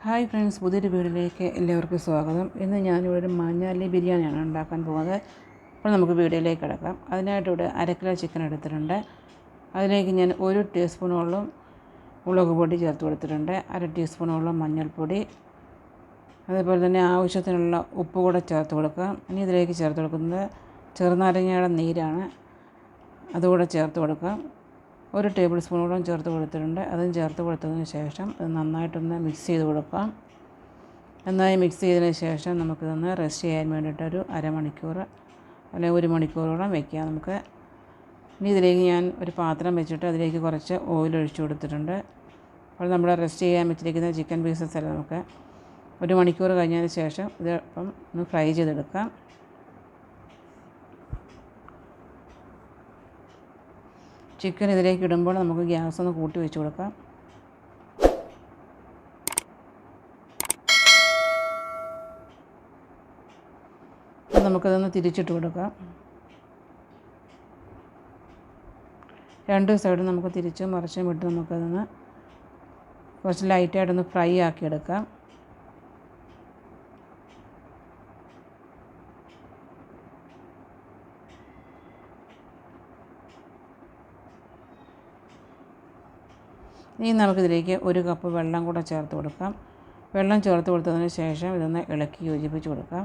Hi friends, പുതിയൊരു വീഡിയോയിലേക്ക് എല്ലാവർക്കും സ്വാഗതം. ഇന്ന് ഞാനിവിടെ ഒരു മഞ്ഞാലി ബിരിയാണിയാണ് ഉണ്ടാക്കാൻ പോകുന്നത്. അപ്പോൾ നമുക്ക് വീഡിയോയിലേക്ക് കിടക്കാം. അതിനായിട്ട് ഇവിടെ 1/2 കിലോ ചിക്കൻ എടുത്തിട്ടുണ്ട്. അതിലേക്ക് ഞാൻ 1 ടീസ്പൂണോളം മുളക് പൊടി ചേർത്ത് കൊടുത്തിട്ടുണ്ട്, 1/2 ടീസ്പൂണോളം മഞ്ഞൾപ്പൊടി, അതുപോലെ തന്നെ ആവശ്യത്തിനുള്ള ഉപ്പ് കൂടെ ചേർത്ത് കൊടുക്കാം. ഇനി ഇതിലേക്ക് ചേർത്ത് കൊടുക്കുന്നത് ചെറുനാരങ്ങയുടെ നീരാണ്, അതുകൂടെ ചേർത്ത് കൊടുക്കാം. 1 ടേബിൾ സ്പൂണോളം ചേർത്ത് കൊടുത്തിട്ടുണ്ട്. അതും ചേർത്ത് കൊടുത്തതിന് ശേഷം ഇത് നന്നായിട്ടൊന്ന് മിക്സ് ചെയ്ത് കൊടുക്കാം. നന്നായി മിക്സ് ചെയ്തതിന് ശേഷം നമുക്കിതൊന്ന് റെസ്റ്റ് ചെയ്യാൻ വേണ്ടിയിട്ടൊരു അരമണിക്കൂർ അല്ലെങ്കിൽ 1 മണിക്കൂറോളം വയ്ക്കാം നമുക്ക്. ഇനി ഇതിലേക്ക് ഞാൻ ഒരു പാത്രം വെച്ചിട്ട് അതിലേക്ക് കുറച്ച് ഓയിൽ ഒഴിച്ച് കൊടുത്തിട്ടുണ്ട്. അപ്പോൾ നമ്മൾ റെസ്റ്റ് ചെയ്യാൻ വെച്ചിരിക്കുന്ന ചിക്കൻ പീസസ് എല്ലാം നമുക്ക് 1 മണിക്കൂർ കഴിഞ്ഞതിന് ശേഷം ഇത് ഒന്ന് ഫ്രൈ ചെയ്തെടുക്കാം. ചിക്കൻ ഇതിലേക്ക് ഇടുമ്പോൾ നമുക്ക് ഗ്യാസ് ഒന്ന് കൂട്ടി വെച്ച് കൊടുക്കാം. നമുക്കതൊന്ന് തിരിച്ചിട്ട് കൊടുക്കാം. 2 സൈഡും നമുക്ക് തിരിച്ചും മറിച്ചും ഇട്ട് നമുക്കതൊന്ന് കുറച്ച് ലൈറ്റായിട്ടൊന്ന് ഫ്രൈ ആക്കിയെടുക്കാം. ഇനി നമുക്കിതിലേക്ക് 1 കപ്പ് വെള്ളം കൂടെ ചേർത്ത് കൊടുക്കാം. വെള്ളം ചേർത്ത് കൊടുത്തതിന് ശേഷം ഇതൊന്ന് ഇളക്കി യോജിപ്പിച്ച് കൊടുക്കാം.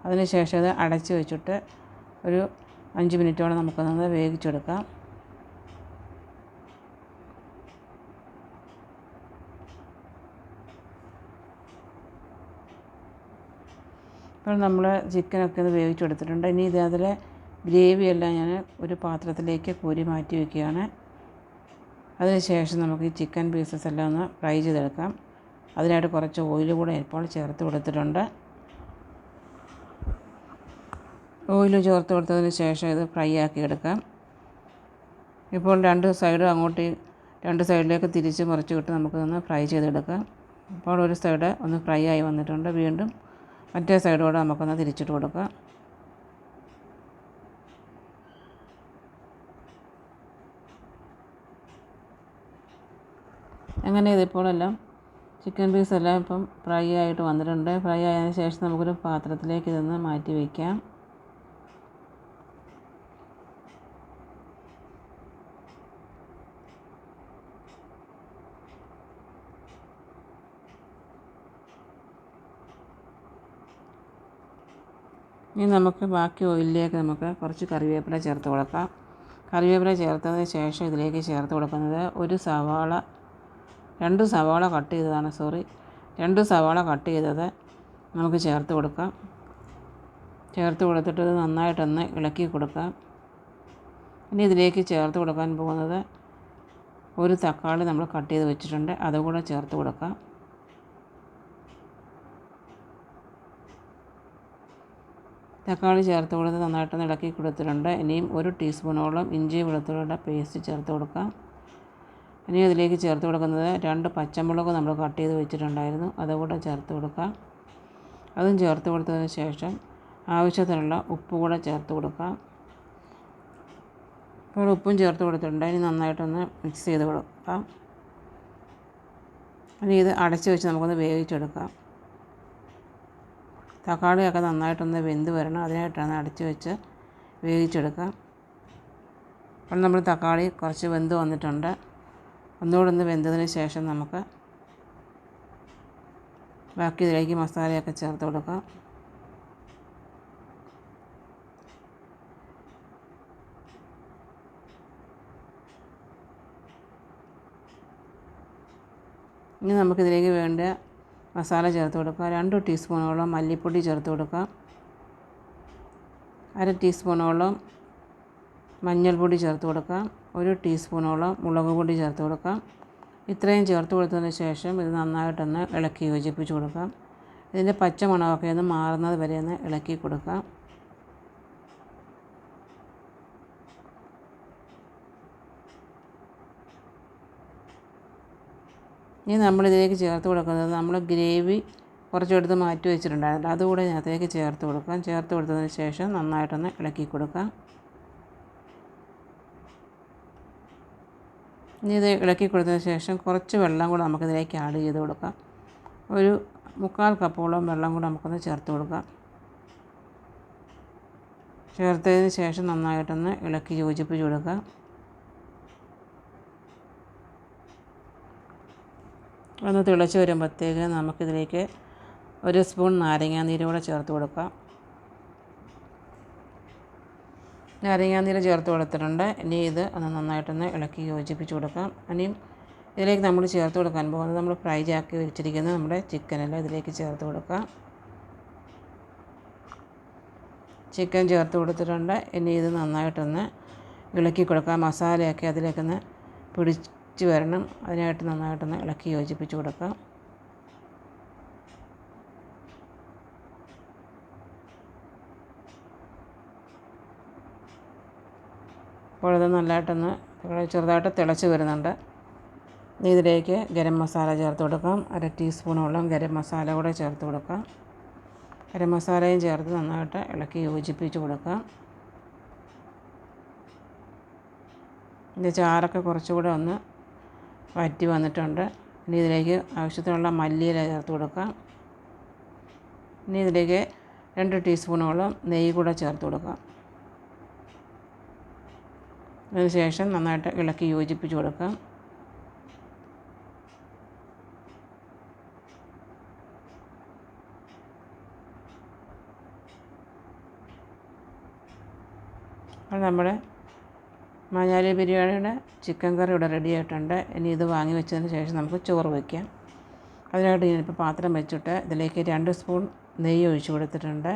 അതിന് ശേഷം ഇത് അടച്ച് വെച്ചിട്ട് ഒരു 5 മിനിറ്റോളം നമുക്കൊന്ന് വേവിച്ചെടുക്കാം. ഇപ്പോൾ നമ്മൾ ചിക്കനൊക്കെ ഒന്ന് വേവിച്ചെടുത്തിട്ടുണ്ട്. ഇനി ഇതിലെ ഗ്രേവിയെല്ലാം ഞാൻ ഒരു പാത്രത്തിലേക്ക് കോരി മാറ്റി വയ്ക്കുകയാണ്. അതിനുശേഷം നമുക്ക് ഈ ചിക്കൻ പീസസ് എല്ലാം ഒന്ന് ഫ്രൈ ചെയ്തെടുക്കാം. അതിനായിട്ട് കുറച്ച് ഓയിൽ കൂടെ ഇപ്പോൾ ചേർത്ത് കൊടുത്തിട്ടുണ്ട്. ഓയിൽ ചേർത്ത് കൊടുത്തതിന് ശേഷം ഇത് ഫ്രൈ ആക്കി എടുക്കാം. ഇപ്പോൾ 2 സൈഡിലേക്ക് തിരിച്ച് മറിച്ച് വിട്ട് നമുക്കൊന്ന് ഫ്രൈ ചെയ്തെടുക്കാം. അപ്പോൾ ഒരു സൈഡ് ഒന്ന് ഫ്രൈ ആയി വന്നിട്ടുണ്ട്. വീണ്ടും മറ്റേ സൈഡോടെ നമുക്കൊന്ന് തിരിച്ചിട്ട് കൊടുക്കാം. അങ്ങനെ ഇതിപ്പോഴെല്ലാം ചിക്കൻ പീസെല്ലാം ഇപ്പം ഫ്രൈ ആയിട്ട് വന്നിട്ടുണ്ട്. ഫ്രൈ ആയതിനു ശേഷം നമുക്കൊരു പാത്രത്തിലേക്ക് ഇതൊന്ന് മാറ്റി വയ്ക്കാം. ഇനി നമുക്ക് ബാക്കി ഓയിലിലേക്ക് നമുക്ക് കുറച്ച് കറിവേപ്പില ചേർത്ത് കൊടുക്കാം. കറിവേപ്പില ചേർത്തതിന് ശേഷം ഇതിലേക്ക് ചേർത്ത് കൊടുക്കുന്നത് 2 സവാള കട്ട് ചെയ്തതാണ്. 2 സവാള കട്ട് ചെയ്തത് നമുക്ക് ചേർത്ത് കൊടുക്കാം. ചേർത്ത് കൊടുത്തിട്ട് ഇത് നന്നായിട്ടൊന്ന് ഇളക്കി കൊടുക്കാം. ഇനി ഇതിലേക്ക് ചേർത്ത് കൊടുക്കാൻ പോകുന്നത് 1 തക്കാളി നമ്മൾ കട്ട് ചെയ്ത് വെച്ചിട്ടുണ്ട്, അതുകൂടെ ചേർത്ത് കൊടുക്കാം. തക്കാളി ചേർത്ത് കൊടുത്ത് നന്നായിട്ടൊന്ന് ഇളക്കി കൊടുത്തിട്ടുണ്ട്. ഇനിയും 1 ടീസ്പൂണോളം ഇഞ്ചി വെളുത്തുള്ളിയുടെ പേസ്റ്റ് ചേർത്ത് കൊടുക്കാം. ഇനി അതിലേക്ക് ചേർത്ത് കൊടുക്കുന്നത് 2 പച്ചമുളക് നമ്മൾ കട്ട് ചെയ്ത് വെച്ചിട്ടുണ്ടായിരുന്നു, അതുകൂടെ ചേർത്ത് കൊടുക്കാം. അതും ചേർത്ത് കൊടുത്തതിന് ശേഷം ആവശ്യത്തിനുള്ള ഉപ്പ് കൂടെ ചേർത്ത് കൊടുക്കാം. ഇപ്പോൾ ഉപ്പും ചേർത്ത് കൊടുത്തിട്ടുണ്ട്. ഇനി നന്നായിട്ടൊന്ന് മിക്സ് ചെയ്ത് കൊടുക്കാം. ഇനി ഇത് അടച്ച് വെച്ച് നമുക്കൊന്ന് വേവിച്ചെടുക്കാം. തക്കാളിയൊക്കെ നന്നായിട്ടൊന്ന് വെന്ത് വരണം, അതിനായിട്ടാണ് അടച്ച് വെച്ച് വേവിച്ചെടുക്കാം. അപ്പോൾ നമ്മൾ തക്കാളി കുറച്ച് വെന്ത് വന്നിട്ടുണ്ട്. ഒന്നുകൂടെ ഒന്ന് വെന്തതിന് ശേഷം നമുക്ക് ബാക്കി ഇതിലേക്ക് മസാലയൊക്കെ ചേർത്ത് കൊടുക്കാം. ഇനി നമുക്കിതിലേക്ക് വേണ്ട മസാല ചേർത്ത് കൊടുക്കാം. 2 ടീസ്പൂണോളം മല്ലിപ്പൊടി ചേർത്ത് കൊടുക്കാം. 1/2 ടീസ്പൂണോളം മഞ്ഞൾപ്പൊടി ചേർത്ത് കൊടുക്കാം. 1 ടീസ്പൂണോളം മുളക് പൊടി ചേർത്ത് കൊടുക്കാം. ഇത്രയും ചേർത്ത് കൊടുത്തതിന് ശേഷം ഇത് നന്നായിട്ടൊന്ന് ഇളക്കി യോജിപ്പിച്ച് കൊടുക്കാം. ഇതിൻ്റെ പച്ച മണമൊക്കെ ഒന്ന് മാറുന്നത് വരെ ഒന്ന് ഇളക്കി കൊടുക്കാം. ഇനി നമ്മളിതിലേക്ക് ചേർത്ത് കൊടുക്കുന്നത് നമ്മൾ ഗ്രേവി കുറച്ചെടുത്ത് മാറ്റി വെച്ചിട്ടുണ്ടായിരുന്നു, അതുകൂടെ ഇതിനകത്തേക്ക് ചേർത്ത് കൊടുക്കാം. ചേർത്ത് കൊടുത്തതിന് ശേഷം നന്നായിട്ടൊന്ന് ഇളക്കി കൊടുക്കാം. ഇനി ഇത് ഇളക്കി കൊടുത്തതിന് ശേഷം കുറച്ച് വെള്ളം കൂടെ നമുക്കിതിലേക്ക് ആഡ് ചെയ്ത് കൊടുക്കാം. ഒരു 3/4 കപ്പോളം വെള്ളം കൂടെ നമുക്കൊന്ന് ചേർത്ത് കൊടുക്കാം. ചേർത്തതിന് ശേഷം നന്നായിട്ടൊന്ന് ഇളക്കി യോജിപ്പിച്ച് കൊടുക്കാം. ഒന്ന് തിളച്ച് വരുമ്പോഴത്തേക്ക് നമുക്കിതിലേക്ക് 1 സ്പൂൺ നാരങ്ങാനീര് കൂടെ ചേർത്ത് കൊടുക്കാം. നാരങ്ങാനീര് ചേർത്ത് കൊടുത്തിട്ടുണ്ട്. ഇനി ഇത് ഒന്ന് നന്നായിട്ടൊന്ന് ഇളക്കി യോജിപ്പിച്ച് കൊടുക്കാം. ഇനിയും ഇതിലേക്ക് നമ്മൾ ചേർത്ത് കൊടുക്കാൻ പോകുന്നത് നമ്മൾ ഫ്രൈ ആക്കി വെച്ചിരിക്കുന്ന നമ്മുടെ ചിക്കനെല്ലാം ഇതിലേക്ക് ചേർത്ത് കൊടുക്കാം. ചിക്കൻ ചേർത്ത് കൊടുത്തിട്ടുണ്ട്. ഇനി ഇത് നന്നായിട്ടൊന്ന് ഇളക്കി കൊടുക്കാം. മസാലയൊക്കെ അതിലേക്കൊന്ന് പിടിച്ച് വരണം. അതിനായിട്ട് നന്നായിട്ടൊന്ന് ഇളക്കി യോജിപ്പിച്ച് കൊടുക്കാം. അപ്പോൾ ഇത് നല്ലതായിട്ടൊന്ന് ചെറുതായിട്ട് തിളച്ച് വരുന്നുണ്ട്. ഇതിലേക്ക് ഗരം മസാല ചേർത്ത് കൊടുക്കാം. 1/2 ടീസ്പൂണോളം ഗരം മസാല കൂടെ ചേർത്ത് കൊടുക്കാം. ഗരം മസാലയും ചേർത്ത് നന്നായിട്ട് ഇളക്കി യോജിപ്പിച്ച് കൊടുക്കാം. ഇതിൻ്റെ ചാറൊക്കെ കുറച്ചുകൂടെ ഒന്ന് വറ്റി വന്നിട്ടുണ്ട്. ഇനി ഇതിലേക്ക് ആവശ്യത്തിനുള്ള മല്ലിയില ചേർത്ത് കൊടുക്കാം. ഇനി ഇതിലേക്ക് 2 ടീസ്പൂണോളം നെയ്യ് കൂടെ ചേർത്ത് കൊടുക്കാം. അതിനുശേഷം നന്നായിട്ട് ഇളക്കി യോജിപ്പിച്ച് കൊടുക്കാം. അപ്പോൾ നമ്മുടെ മഞ്ഞാലി ബിരിയാണിയുടെ ചിക്കൻ കറി ഇവിടെ റെഡി ആയിട്ടുണ്ട്. ഇനി ഇത് വാങ്ങി വെച്ചതിന് ശേഷം നമുക്ക് ചോറ് വയ്ക്കാം. അതിനായിട്ട് ഞാനിപ്പോൾ പാത്രം വെച്ചിട്ട് ഇതിലേക്ക് 2 സ്പൂൺ നെയ്യ് ഒഴിച്ച് കൊടുത്തിട്ടുണ്ട്.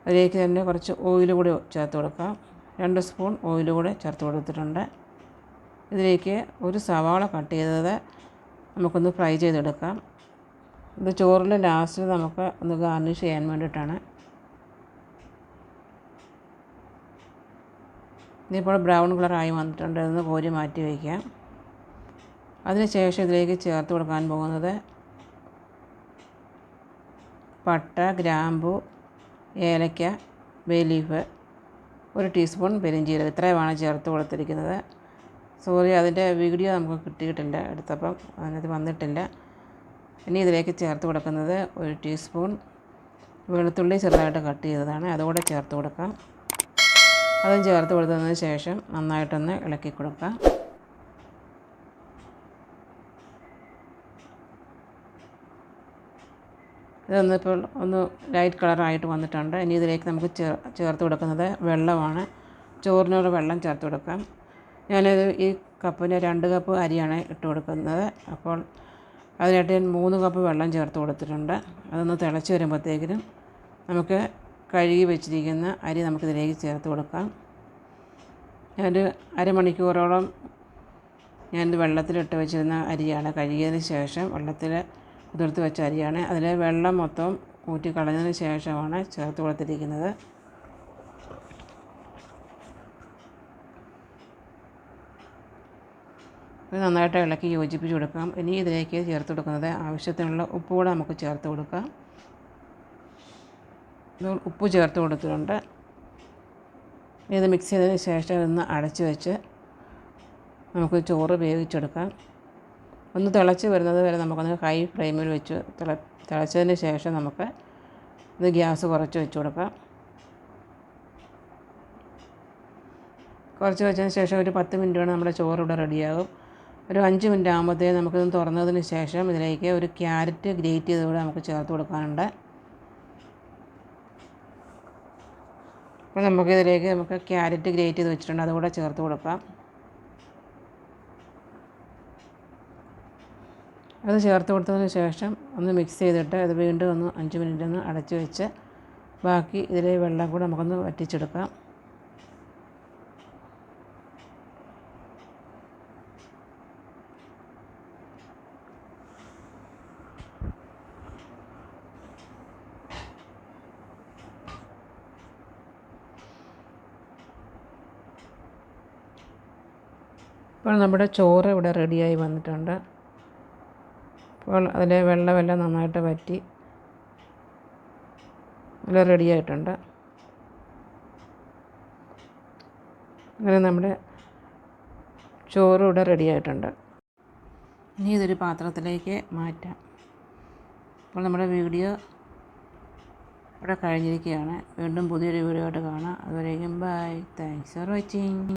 അതിലേക്ക് തന്നെ കുറച്ച് ഓയിൽ കൂടി ചേർത്ത് കൊടുക്കാം. 2 സ്പൂൺ ഓയിൽ കൂടെ ചേർത്ത് കൊടുത്തിട്ടുണ്ട്. ഇതിലേക്ക് ഒരു സവാള കട്ട് ചെയ്തത് നമുക്കൊന്ന് ഫ്രൈ ചെയ്തെടുക്കാം. ഇത് ചോറിൽ ലാസ്റ്റിൽ നമുക്ക് ഒന്ന് ഗാർണിഷ് ചെയ്യാൻ വേണ്ടിയിട്ടാണ്. ഇതിപ്പോൾ ബ്രൗൺ കളറായി വന്നിട്ടുണ്ട്. ഇതൊന്ന് കോരി മാറ്റി വയ്ക്കാം. അതിനുശേഷം ഇതിലേക്ക് ചേർത്ത് കൊടുക്കാൻ പോകുന്നത് പട്ട, ഗ്രാമ്പു, ഏലക്ക, ബേ ലീഫ്, 1 ടീസ്പൂൺ പെരുംജീരകം, ഇത്രയുമാണ് ചേർത്ത് കൊടുത്തിരിക്കുന്നത്. സോറി, അതിൻ്റെ വീഡിയോ നമുക്ക് കിട്ടിയിട്ടില്ല, എടുത്തപ്പം അതിനകത്ത് വന്നിട്ടില്ല. ഇനി ഇതിലേക്ക് ചേർത്ത് കൊടുക്കുന്നത് 1 ടീസ്പൂൺ വെളുത്തുള്ളി ചെറുതായിട്ട് കട്ട് ചെയ്തതാണ്. അതുകൂടെ ചേർത്ത് കൊടുക്കാം. അതും ചേർത്ത് കൊടുത്തതിന് ശേഷം നന്നായിട്ടൊന്ന് ഇളക്കി കൊടുക്കാം. ഇതൊന്നിപ്പോൾ ഒന്ന് ലൈറ്റ് കളറായിട്ട് വന്നിട്ടുണ്ട്. ഇനി ഇതിലേക്ക് നമുക്ക് ചേർത്ത് കൊടുക്കുന്നത് വെള്ളമാണ്. ചോറിനോട് വെള്ളം ചേർത്ത് കൊടുക്കാം. ഞാനത് ഈ കപ്പിന് 2 കപ്പ് അരിയാണ് ഇട്ട് കൊടുക്കുന്നത്. അപ്പോൾ അതിനായിട്ട് ഞാൻ 3 കപ്പ് വെള്ളം ചേർത്ത് കൊടുത്തിട്ടുണ്ട്. അതൊന്ന് തിളച്ച് വരുമ്പോഴത്തേക്കിനും നമുക്ക് കഴുകി വെച്ചിരിക്കുന്ന അരി നമുക്കിതിലേക്ക് ചേർത്ത് കൊടുക്കാം. ഞാനൊരു അരമണിക്കൂറോളം ഞാനിത് വെള്ളത്തിലിട്ട് വെച്ചിരുന്ന അരിയാണ്. കഴുകിയതിന് ശേഷം വെള്ളത്തിൽ കുതിർത്ത് വെച്ച അരിയാണ്. അതിലെ വെള്ളം മൊത്തം ഊറ്റി കളഞ്ഞതിന് ശേഷമാണ് ചേർത്ത് കൊടുത്തിരിക്കുന്നത്. ഇത് നന്നായിട്ട് ഇളക്കി യോജിപ്പിച്ച് കൊടുക്കാം. ഇനി ഇതിലേക്ക് ചേർത്ത് കൊടുക്കുന്നത് ആവശ്യത്തിനുള്ള ഉപ്പ് കൂടെ നമുക്ക് ചേർത്ത് കൊടുക്കാം. ഉപ്പ് ചേർത്ത് കൊടുത്തിട്ടുണ്ട്. ഇത് മിക്സ് ചെയ്തതിന് ശേഷം ഇതൊന്ന് അടച്ച് വെച്ച് നമുക്ക് ചോറ് വേവിച്ചെടുക്കാം. ഒന്ന് തിളച്ച് വരുന്നത് വരെ നമുക്കൊന്ന് ഹൈ ഫ്ലെയിമിൽ വെച്ച് തിളച്ചതിന് ശേഷം നമുക്ക് ഇത് ഗ്യാസ് കുറച്ച് വെച്ച് കൊടുക്കാം. കുറച്ച് വെച്ചതിന് ശേഷം ഒരു 10 മിനിറ്റ് കൊണ്ട് നമ്മുടെ ചോറ് ഇവിടെ റെഡിയാകും. ഒരു 5 മിനിറ്റ് ആകുമ്പോഴത്തേക്കും നമുക്കിത് തുറന്നതിന് ശേഷം ഇതിലേക്ക് ഒരു ക്യാരറ്റ് ഗ്രേറ്റ് ചെയ്തുകൂടെ നമുക്ക് ചേർത്ത് കൊടുക്കാനുണ്ട്. അപ്പോൾ നമുക്ക് ക്യാരറ്റ് ഗ്രേറ്റ് ചെയ്ത് വെച്ചിട്ടുണ്ട്, അതുകൂടെ ചേർത്ത് കൊടുക്കാം. അത് ചേർത്ത് കൊടുത്തതിന് ശേഷം ഒന്ന് മിക്സ് ചെയ്തിട്ട് അത് വീണ്ടും ഒന്ന് 5 മിനിറ്റ് ഒന്ന് അടച്ച് വെച്ച് ബാക്കി ഇതിലെ വെള്ളം കൂടെ നമുക്കൊന്ന് വറ്റിച്ചെടുക്കാം. ഇപ്പോൾ നമ്മുടെ ചോറ് ഇവിടെ റെഡിയായി വന്നിട്ടുണ്ട്. അപ്പോൾ അതിലെ വെള്ളമെല്ലാം നന്നായിട്ട് വറ്റി നല്ല റെഡിയായിട്ടുണ്ട്. അങ്ങനെ നമ്മുടെ ചോറ് ഇവിടെ റെഡിയായിട്ടുണ്ട്. ഇനി ഇതൊരു പാത്രത്തിലേക്ക് മാറ്റാം. അപ്പോൾ നമ്മുടെ വീഡിയോ ഇവിടെ കഴിഞ്ഞിരിക്കുകയാണ്. വീണ്ടും പുതിയൊരു വീഡിയോ ആയിട്ട് കാണാം. അതുവരേക്കും ബൈ. Thanks for watching.